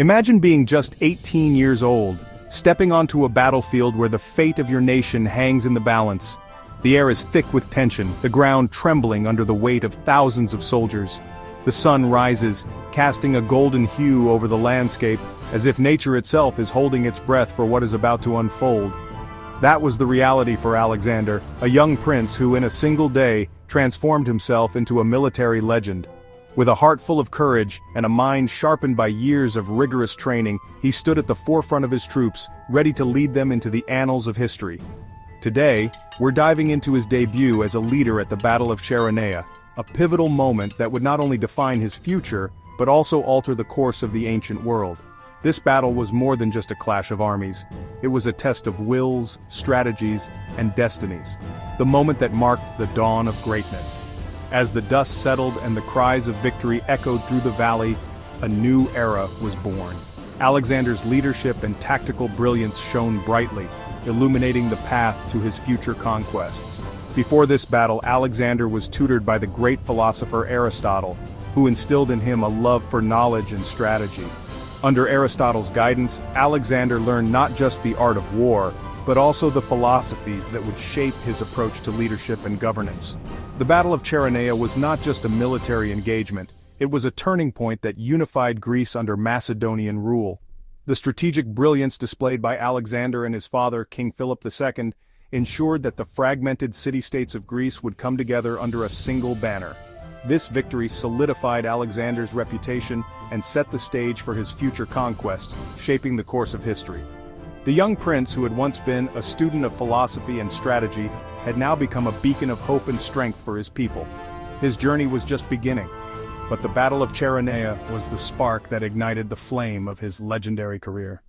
Imagine being just 18 years old, stepping onto a battlefield where the fate of your nation hangs in the balance. The air is thick with tension, the ground trembling under the weight of thousands of soldiers. The sun rises, casting a golden hue over the landscape, as if nature itself is holding its breath for what is about to unfold. That was the reality for Alexander, a young prince who in a single day transformed himself into a military legend. With a heart full of courage and a mind sharpened by years of rigorous training, he stood at the forefront of his troops, ready to lead them into the annals of history. Today, we're diving into his debut as a leader at the Battle of Cheronea, a pivotal moment that would not only define his future, but also alter the course of the ancient world. This battle was more than just a clash of armies. It was a test of wills, strategies, and destinies. The moment that marked the dawn of greatness. As the dust settled and the cries of victory echoed through the valley, a new era was born. Alexander's leadership and tactical brilliance shone brightly, illuminating the path to his future conquests. Before this battle, Alexander was tutored by the great philosopher Aristotle, who instilled in him a love for knowledge and strategy. Under Aristotle's guidance, Alexander learned not just the art of war, but also the philosophies that would shape his approach to leadership and governance. The Battle of Cheronea was not just a military engagement, it was a turning point that unified Greece under Macedonian rule. The strategic brilliance displayed by Alexander and his father, King Philip II, ensured that the fragmented city-states of Greece would come together under a single banner. This victory solidified Alexander's reputation and set the stage for his future conquests, shaping the course of history. The young prince, who had once been a student of philosophy and strategy, had now become a beacon of hope and strength for his people. His journey was just beginning, but the Battle of Cheronea was the spark that ignited the flame of his legendary career.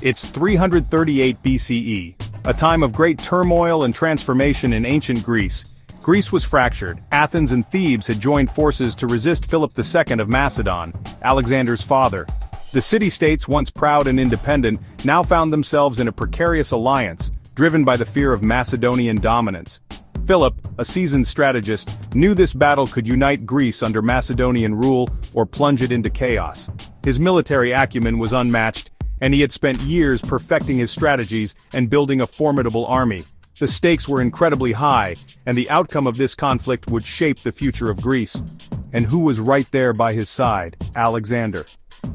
It's 338 BCE, a time of great turmoil and transformation in ancient Greece. Greece was fractured. Athens and Thebes had joined forces to resist Philip II of Macedon, Alexander's father. The city-states, once proud and independent, now found themselves in a precarious alliance, driven by the fear of Macedonian dominance. Philip, a seasoned strategist, knew this battle could unite Greece under Macedonian rule or plunge it into chaos. His military acumen was unmatched, and he had spent years perfecting his strategies and building a formidable army. The stakes were incredibly high, and the outcome of this conflict would shape the future of Greece. And who was right there by his side? Alexander.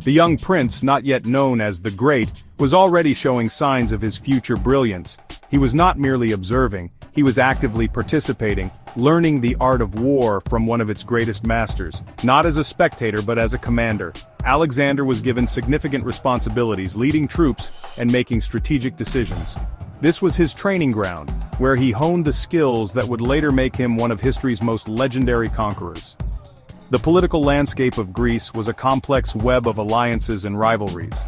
The young prince, not yet known as the Great, was already showing signs of his future brilliance. He was not merely observing, he was actively participating, learning the art of war from one of its greatest masters. Not as a spectator but as a commander. Alexander was given significant responsibilities, leading troops and making strategic decisions. This was his training ground, where he honed the skills that would later make him one of history's most legendary conquerors. The political landscape of Greece was a complex web of alliances and rivalries.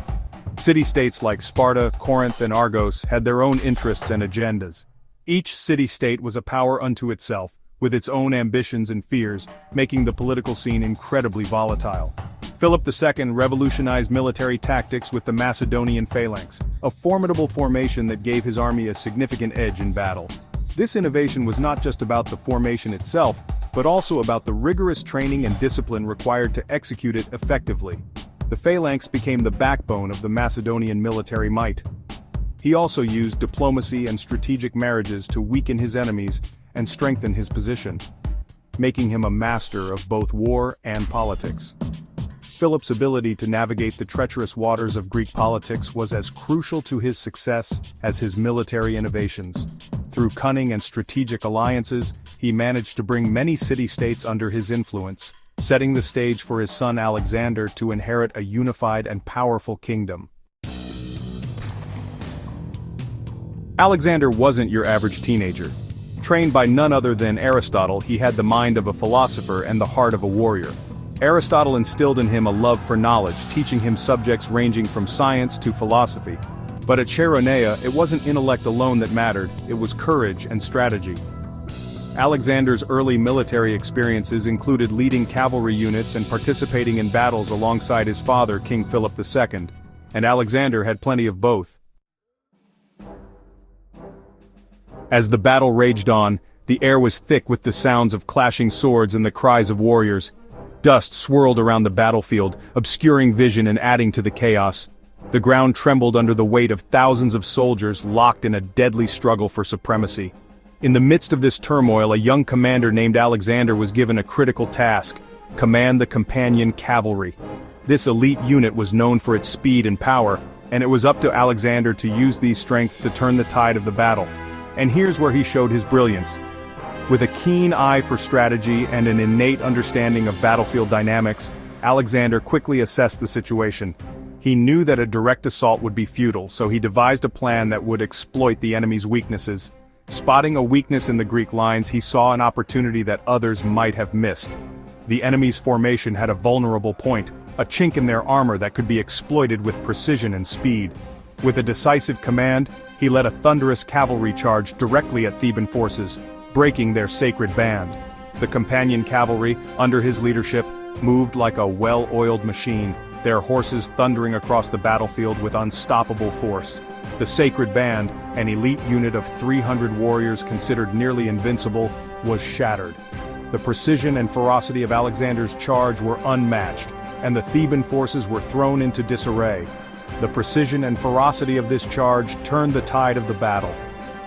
City-states like Sparta, Corinth, and Argos had their own interests and agendas. Each city-state was a power unto itself, with its own ambitions and fears, making the political scene incredibly volatile. Philip II revolutionized military tactics with the Macedonian phalanx, a formidable formation that gave his army a significant edge in battle. This innovation was not just about the formation itself, but also about the rigorous training and discipline required to execute it effectively. The phalanx became the backbone of the Macedonian military might. He also used diplomacy and strategic marriages to weaken his enemies and strengthen his position, making him a master of both war and politics. Philip's ability to navigate the treacherous waters of Greek politics was as crucial to his success as his military innovations. Through cunning and strategic alliances, he managed to bring many city-states under his influence, setting the stage for his son Alexander to inherit a unified and powerful kingdom. Alexander wasn't your average teenager. Trained by none other than Aristotle, he had the mind of a philosopher and the heart of a warrior. Aristotle instilled in him a love for knowledge, teaching him subjects ranging from science to philosophy. But at Cheronea, it wasn't intellect alone that mattered, it was courage and strategy. Alexander's early military experiences included leading cavalry units and participating in battles alongside his father, King Philip II, and Alexander had plenty of both. As the battle raged on, the air was thick with the sounds of clashing swords and the cries of warriors. Dust swirled around the battlefield, obscuring vision and adding to the chaos. The ground trembled under the weight of thousands of soldiers locked in a deadly struggle for supremacy. In the midst of this turmoil, a young commander named Alexander was given a critical task: command the Companion Cavalry. This elite unit was known for its speed and power, and it was up to Alexander to use these strengths to turn the tide of the battle. And here's where he showed his brilliance. With a keen eye for strategy and an innate understanding of battlefield dynamics, Alexander quickly assessed the situation. He knew that a direct assault would be futile, so he devised a plan that would exploit the enemy's weaknesses. Spotting a weakness in the Greek lines, he saw an opportunity that others might have missed. The enemy's formation had a vulnerable point, a chink in their armor that could be exploited with precision and speed. With a decisive command, he led a thunderous cavalry charge directly at Theban forces, breaking their sacred band. The Companion Cavalry, under his leadership, moved like a well-oiled machine, their horses thundering across the battlefield with unstoppable force. The Sacred Band, an elite unit of 300 warriors considered nearly invincible, was shattered. The precision and ferocity of Alexander's charge were unmatched, and the Theban forces were thrown into disarray. The precision and ferocity of this charge turned the tide of the battle.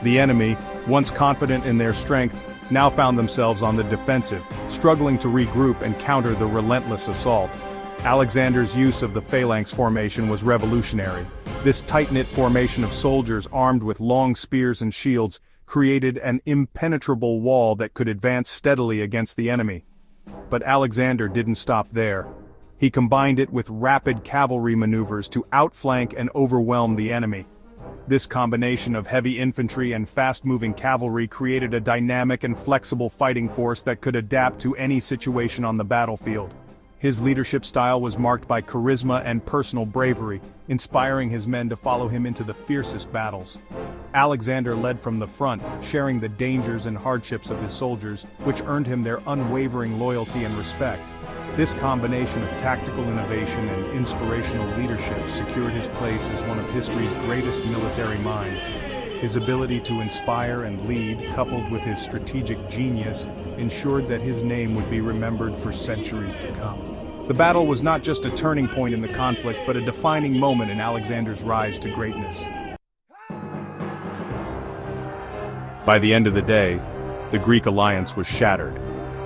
The enemy, once confident in their strength, now found themselves on the defensive, struggling to regroup and counter the relentless assault. Alexander's use of the phalanx formation was revolutionary. This tight-knit formation of soldiers armed with long spears and shields created an impenetrable wall that could advance steadily against the enemy. But Alexander didn't stop there. He combined it with rapid cavalry maneuvers to outflank and overwhelm the enemy. This combination of heavy infantry and fast-moving cavalry created a dynamic and flexible fighting force that could adapt to any situation on the battlefield. His leadership style was marked by charisma and personal bravery, inspiring his men to follow him into the fiercest battles. Alexander led from the front, sharing the dangers and hardships of his soldiers, which earned him their unwavering loyalty and respect. This combination of tactical innovation and inspirational leadership secured his place as one of history's greatest military minds. His ability to inspire and lead, coupled with his strategic genius, ensured that his name would be remembered for centuries to come. The battle was not just a turning point in the conflict, but a defining moment in Alexander's rise to greatness. By the end of the day, the Greek alliance was shattered,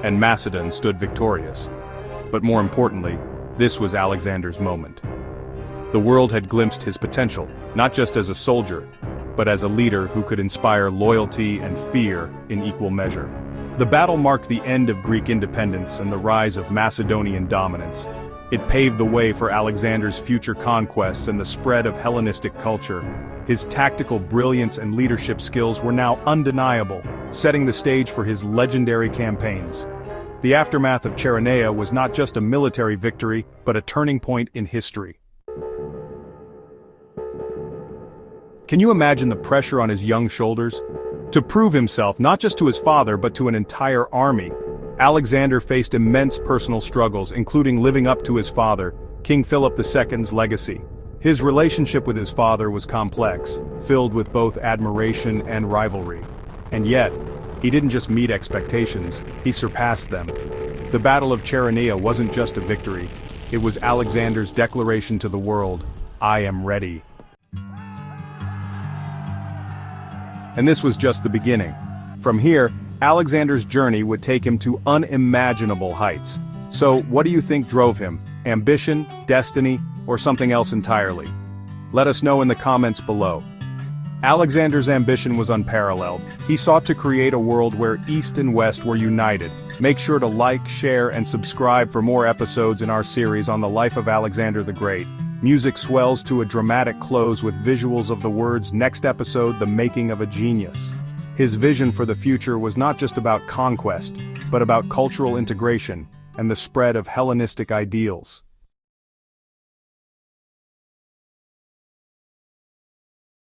and Macedon stood victorious. But more importantly, this was Alexander's moment. The world had glimpsed his potential, not just as a soldier, but as a leader who could inspire loyalty and fear in equal measure. The battle marked the end of Greek independence and the rise of Macedonian dominance. It paved the way for Alexander's future conquests and the spread of Hellenistic culture. His tactical brilliance and leadership skills were now undeniable, setting the stage for his legendary campaigns. The aftermath of Cheronea was not just a military victory, but a turning point in history. Can you imagine the pressure on his young shoulders? To prove himself not just to his father but to an entire army, Alexander faced immense personal struggles, including living up to his father, King Philip II's legacy. His relationship with his father was complex, filled with both admiration and rivalry. And yet, he didn't just meet expectations, he surpassed them. The Battle of Chaeronea wasn't just a victory, it was Alexander's declaration to the world, "I am ready." And this was just the beginning. From here, Alexander's journey would take him to unimaginable heights. So, what do you think drove him? Ambition, destiny, or something else entirely? Let us know in the comments below. Alexander's ambition was unparalleled. He sought to create a world where East and West were united. Make sure to like, share, and subscribe for more episodes in our series on the life of Alexander the Great. Music swells to a dramatic close with visuals of the words "Next episode, the making of a genius." His vision for the future was not just about conquest, but about cultural integration and the spread of Hellenistic ideals.